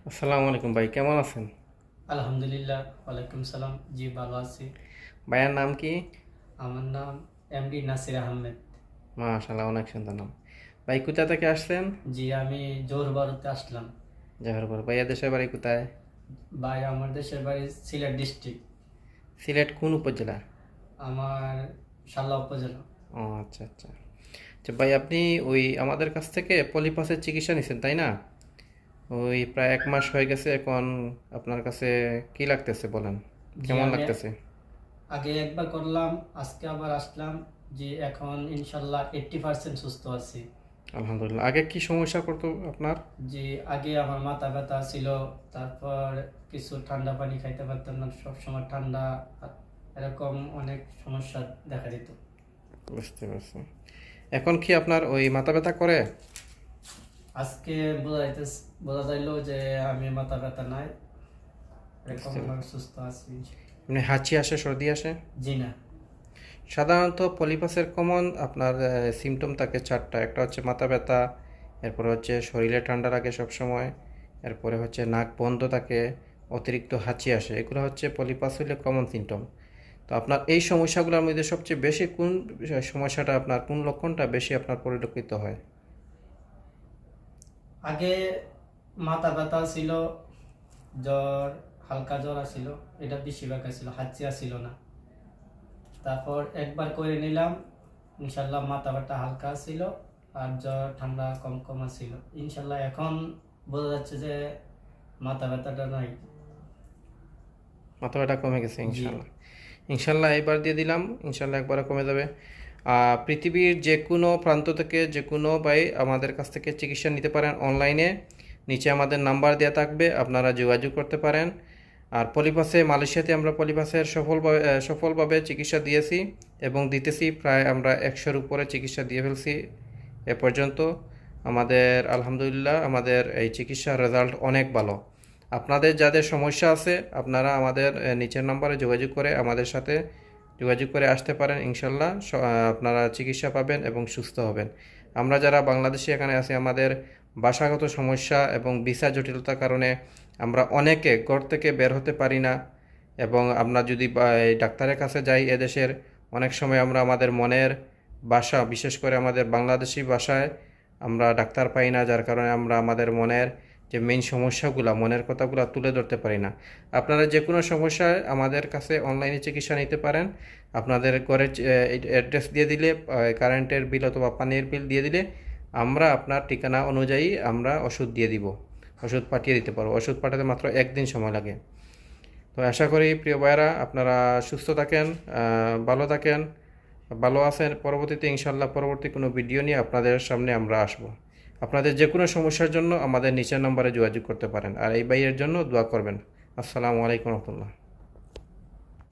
আসসালামু আলাইকুম ভাই, কেমন আছেন? আলহামদুলিল্লাহ, ওয়ালাইকুম সালাম। জি, ভালো আছি। ভাইয়ার নাম কি? আমার নাম এমডি নাসির আহমেদ। মাশাআল্লাহ, অনেক সুন্দর নাম। ভাই কোথা থেকে আসছেন? জি, আমি জোহরবারুতে আসলাম। জহরপুর। ভাইয়া দেশের বাড়ি কোথায়? ভাই, আমার দেশের বাড়ি সিলেট ডিস্ট্রিক্ট। সিলেট কোন উপজেলা? আমার শাল্লা উপজেলা। ও আচ্ছা আচ্ছা। আচ্ছা ভাই, আপনি ওই আমাদের কাছ থেকে পলিপাসের চিকিৎসা নিছেন তাই না? ওই প্রায় 1 মাস হয়ে গেছে। এখন আপনার কাছে কি লাগতেছে বলেন, জি, কেমন আমি লাগতেছে? আগে একবার করলাম, আজকে আবার আসলাম। জি, এখন ইনশাল্লাহ 80% সুস্থ আছি। আলহামদুলিল্লাহ। আগে কি সমস্যা করতো আপনার? জি, আগে আমার মাথা ব্যথা ছিল। তারপর কিছু ঠান্ডা পানি খাইতে পারতাম না, সবসময় ঠান্ডা, এরকম অনেক সমস্যা দেখা দিত। বুঝতে পারছি। এখন কি আপনার ওই মাথা ব্যথা করে? আজকে বোঝা যাইলো যে আমি মাথা ব্যথা নাই, এরকম বুঝতে ভাবে পারছি। সুস্থ আছি। এমনি হাঁচি আসে, সর্দি আসে? জি না। সাধারণত পলিপাসের কমন আপনার সিমটম থাকে 4টা। একটা হচ্ছে মাথা ব্যথা, এরপরে হচ্ছে শরীরে ঠান্ডা লাগে সবসময়, এরপরে হচ্ছে নাক বন্ধ থাকে, অতিরিক্ত হাঁচি আসে। এগুলো হচ্ছে পলিপাস হইলে কমন সিমটম। তো আপনার এই সমস্যাগুলোর মধ্যে সবচেয়ে বেশি কোন সমস্যাটা, আপনার কোন লক্ষণটা বেশি আপনার পরিলক্ষিত হয়? আগে মাথা ব্যথা ছিল, জ্বর, হালকা জ্বর আসছিল, এটা বেশিরভাগ ছিল, হাঁচি আসছিল না। তারপর একবার করে নিলাম, ইনশাল্লাহ মাথা ব্যথা হালকা ছিল, আর জ্বর ঠান্ডা কম কম ছিল। ইনশাল্লাহ এখন বোঝা যাচ্ছে যে মাথা ব্যথাটা নাই। মাথা ব্যথা কমে গেছে জি। ইনশাল্লাহ। ইনশাল্লাহ এবার দিয়ে দিলাম, ইনশাল্লাহ একবারে কমে যাবে। পৃথিবীর যে কোনো প্রান্ত থেকে যে কোনো ভাই আমাদের কাছ থেকে চিকিৎসা নিতে পারেন অনলাইনে। নিচে আমাদের নাম্বার দেওয়া থাকবে, আপনারা যোগাযোগ করতে পারেন। আর পলিপাসে মালয়েশিয়াতে আমরা পলিপাসের সফলভাবে চিকিৎসা দিয়েছি এবং দিতেছি। প্রায় আমরা 100-র উপরে চিকিৎসা দিয়ে ফেলছি এ পর্যন্ত। আমাদের আলহামদুলিল্লাহ আমাদের এই চিকিৎসার রেজাল্ট অনেক ভালো। আপনাদের যাদের সমস্যা আছে আপনারা আমাদের নিচের নম্বরে যোগাযোগ করে আমাদের সাথে যোগাযোগ করে আসতে পারেন। ইনশাল্লাহ আপনারা চিকিৎসা পাবেন এবং সুস্থ হবেন। আমরা যারা বাংলাদেশে এখানে আছি, আমাদের ভাষাগত সমস্যা এবং ভিসা জটিলতার কারণে আমরা অনেকে ঘর থেকে বের হতে পারি না। এবং আমরা যদি এই ডাক্তারের কাছে যাই এদেশের, অনেক সময় আমরা আমাদের মনের ভাষা, বিশেষ করে আমাদের বাংলাদেশি ভাষায় আমরা ডাক্তার পাই না, যার কারণে আমরা আমাদের মনের যে মেইন সমস্যাগুলো, মনের কথাগুলো তুলে ধরতে পারি না। আপনারা যে কোনো সমস্যায় আমাদের কাছে অনলাইনে চিকিৎসা নিতে পারেন। আপনাদের ঘরের অ্যাড্রেস দিয়ে দিলে, কারেন্টের বিল অথবা পানির বিল দিয়ে দিলে আমরা আপনার ঠিকানা অনুযায়ী আমরা ওষুধ দিয়ে দিব, ওষুধ পাঠিয়ে দিতে পারবো। ওষুধ পাঠাতে মাত্র 1 দিন সময় লাগে। তো আশা করি প্রিয় ভাইয়েরা আপনারা সুস্থ থাকেন, ভালো থাকেন, ভালো আছেন। পরবর্তীতে ইনশাল্লাহ পরবর্তী কোনো ভিডিও নিয়ে আপনাদের সামনে আমরা আসব। আপনাদের যে কোনো সমস্যার জন্য আমাদের নিচের নম্বরে যোগাযোগ করতে পারেন। আর এই ভাইয়ের জন্য দোয়া করবেন। আসসালামু আলাইকুম রহমতুল্লাহ।